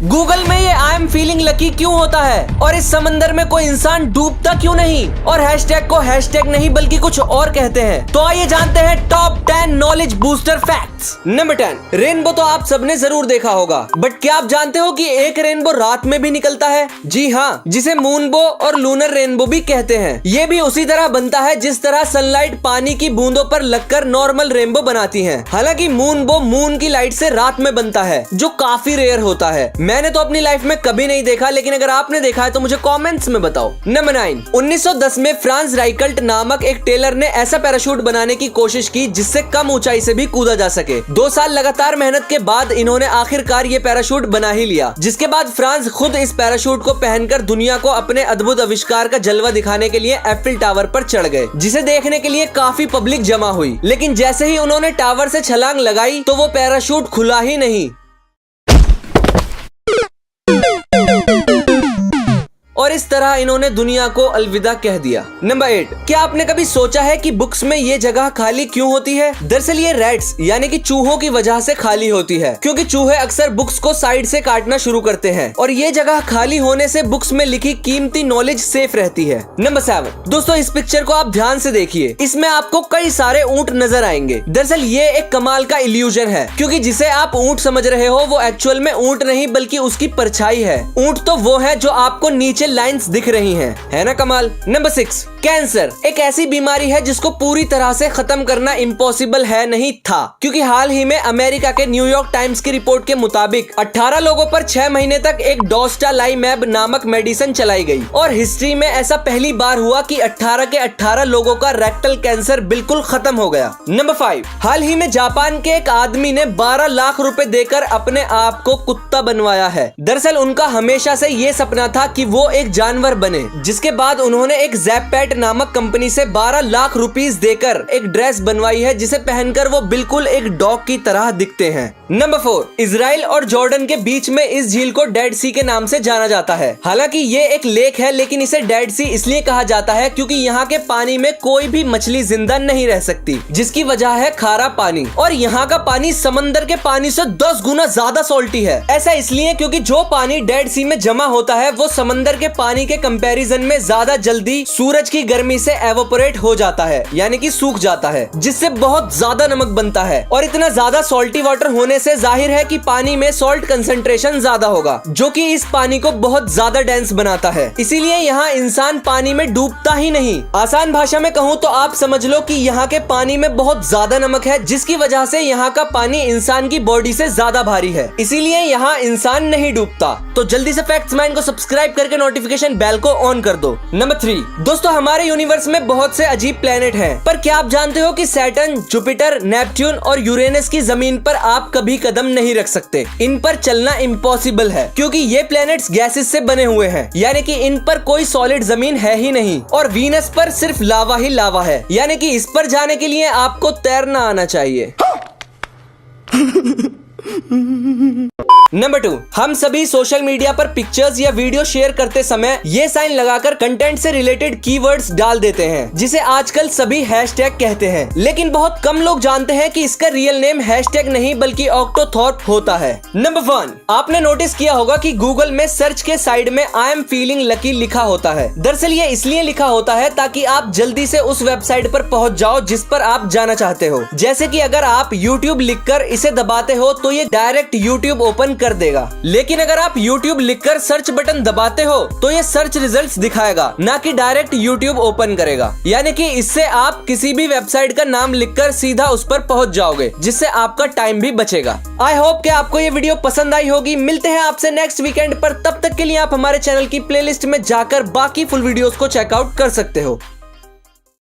Google में ये I am feeling lucky क्यों होता है और इस समंदर में कोई इंसान डूबता क्यों नहीं और हैशटैग को हैशटैग नहीं बल्कि कुछ और कहते हैं। तो आइए जानते हैं top 10 knowledge booster facts. Number 10, rainbow तो आप सबने जरूर देखा होगा, बट क्या आप जानते हो कि एक रेनबो रात में भी निकलता है? जी हाँ, जिसे मूनबो और लूनर रेनबो भी कहते हैं। ये भी उसी तरह बनता है जिस तरह सनलाइट पानी की बूंदों पर लगकर नॉर्मल रेनबो बनाती है। हालांकि मूनबो मून की लाइट से रात में बनता है, जो काफी रेयर होता है। मैंने तो अपनी लाइफ में कभी नहीं देखा, लेकिन अगर आपने देखा है तो मुझे कमेंट्स में बताओ। नंबर 9, 1910 में फ्रांस राइकल्ट नामक एक टेलर ने ऐसा पैराशूट बनाने की कोशिश की जिससे कम ऊंचाई से भी कूदा जा सके। 2 साल लगातार मेहनत के बाद इन्होंने आखिरकार ये पैराशूट बना ही लिया, जिसके बाद फ्रांस खुद इस पैराशूट को पहनकर दुनिया को अपने अद्भुत आविष्कार का जलवा दिखाने के लिए एफिल टावर पर चढ़ गए, जिसे देखने के लिए काफी पब्लिक जमा हुई। लेकिन जैसे ही उन्होंने टावर से छलांग लगाई तो वो पैराशूट खुला ही नहीं और इस तरह इन्होंने दुनिया को अलविदा कह दिया। नंबर 8, क्या आपने कभी सोचा है कि बुक्स में ये जगह खाली क्यों होती है? दरअसल ये रैट्स यानी कि चूहों की वजह से खाली होती है, क्योंकि चूहे अक्सर बुक्स को साइड से काटना शुरू करते हैं और ये जगह खाली होने से बुक्स में लिखी कीमती नॉलेज सेफ रहती है। नंबर 7, दोस्तों इस पिक्चर को आप ध्यान से देखिए, इसमें आपको कई सारे ऊंट नजर आएंगे। दरअसल ये एक कमाल का इल्यूजन है, क्योंकि जिसे आप ऊंट समझ रहे हो वो एक्चुअल में ऊंट नहीं बल्कि उसकी परछाई है। ऊंट तो वो है जो आपको नीचे लाइंस दिख रही हैं, है ना कमाल। नंबर 6, कैंसर एक ऐसी बीमारी है जिसको पूरी तरह से खत्म करना इम्पॉसिबल है नहीं था, क्योंकि हाल ही में अमेरिका के न्यूयॉर्क टाइम्स की रिपोर्ट के मुताबिक 18 लोगों पर 6 महीने तक एक डोस्टालाइमैब नामक मेडिसिन चलाई गई और हिस्ट्री में ऐसा पहली बार हुआ कि 18 के 18 लोगों का रेक्टल कैंसर बिल्कुल खत्म हो गया। नंबर 5, हाल ही में जापान के एक आदमी ने 12 लाख रुपए देकर अपने आप को कुत्ता बनवाया है। दरअसल उनका हमेशा से ये सपना था कि वो एक जानवर बने, जिसके बाद उन्होंने एक ज़ैपेट नामक कंपनी से 12 लाख रुपीस देकर एक ड्रेस बनवाई है जिसे पहनकर वो बिल्कुल एक डॉग की तरह दिखते हैं। नंबर 4, इजराइल और जॉर्डन के बीच में इस झील को डेड सी के नाम से जाना जाता है। हालांकि ये एक लेक है, लेकिन इसे डेड सी इसलिए कहा जाता है क्योंकि यहाँ के पानी में कोई भी मछली जिंदा नहीं रह सकती, जिसकी वजह है खारा पानी। और यहाँ का पानी समंदर के पानी से 10 गुना ज्यादा सॉल्टी है। ऐसा इसलिए क्योंकि जो पानी डेड सी में जमा होता है वो समंदर के पानी के कंपैरिजन में ज्यादा जल्दी सूरज की गर्मी से एवोपोरेट हो जाता है, यानी कि सूख जाता है, जिससे बहुत ज्यादा नमक बनता है। और इतना ज्यादा सॉल्टी वाटर होने से जाहिर है कि पानी में सॉल्ट कंसंट्रेशन ज्यादा होगा, जो कि इस पानी को बहुत ज्यादा डेंस बनाता है। इसीलिए यहाँ इंसान पानी में डूबता ही नहीं। आसान भाषा में कहूँ तो आप समझ लो कि यहाँ के पानी में बहुत ज्यादा नमक है, जिसकी वजह से यहाँ का पानी इंसान की बॉडी से ज्यादा भारी है, इसीलिए यहाँ इंसान नहीं डूबता। तो जल्दी से फैक्ट्स माइंड को सब्सक्राइब करके नोटिफिकेशन बेल को ऑन कर दो। नंबर 3, दोस्तों हमारे यूनिवर्स में बहुत से अजीब प्लेनेट हैं, पर क्या आप जानते हो कि सैटर्न, जुपिटर, नेपट्यून और यूरेनस की जमीन पर आप कभी कदम नहीं रख सकते। इन पर चलना इम्पॉसिबल है, क्योंकि ये प्लेनेट्स गैसेस से बने हुए हैं, यानी कि इन पर कोई सॉलिड जमीन है ही नहीं। और वीनस पर सिर्फ लावा ही लावा है, यानी कि इस पर जाने के लिए आपको तैरना आना चाहिए। नंबर 2, हम सभी सोशल मीडिया पर पिक्चर्स या वीडियो शेयर करते समय ये साइन लगाकर कंटेंट से रिलेटेड कीवर्ड्स डाल देते हैं, जिसे आजकल सभी हैशटैग कहते हैं। लेकिन बहुत कम लोग जानते हैं कि इसका रियल नेम हैशटैग नहीं बल्कि ऑक्टोथॉर्प होता है। नंबर 1, आपने नोटिस किया होगा कि गूगल में सर्च के साइड में आई एम फीलिंग लकी लिखा होता है। दरअसल ये इसलिए लिखा होता है ताकि आप जल्दी से उस वेबसाइट पर पहुंच जाओ जिस पर आप जाना चाहते हो। जैसे कि अगर आप YouTube लिखकर इसे दबाते हो तो ये डायरेक्ट YouTube ओपन कर देगा, लेकिन अगर आप YouTube लिखकर सर्च बटन दबाते हो तो ये सर्च रिजल्ट्स दिखाएगा, ना कि डायरेक्ट YouTube ओपन करेगा। यानी कि इससे आप किसी भी वेबसाइट का नाम लिखकर सीधा उस पर पहुंच जाओगे, जिससे आपका टाइम भी बचेगा। आई होप कि आपको ये वीडियो पसंद आई होगी। मिलते हैं आपसे नेक्स्ट वीकेंड पर, तब तक के लिए आप हमारे चैनल की प्लेलिस्ट में जाकर बाकी फुल वीडियोस को चेकआउट कर सकते हो।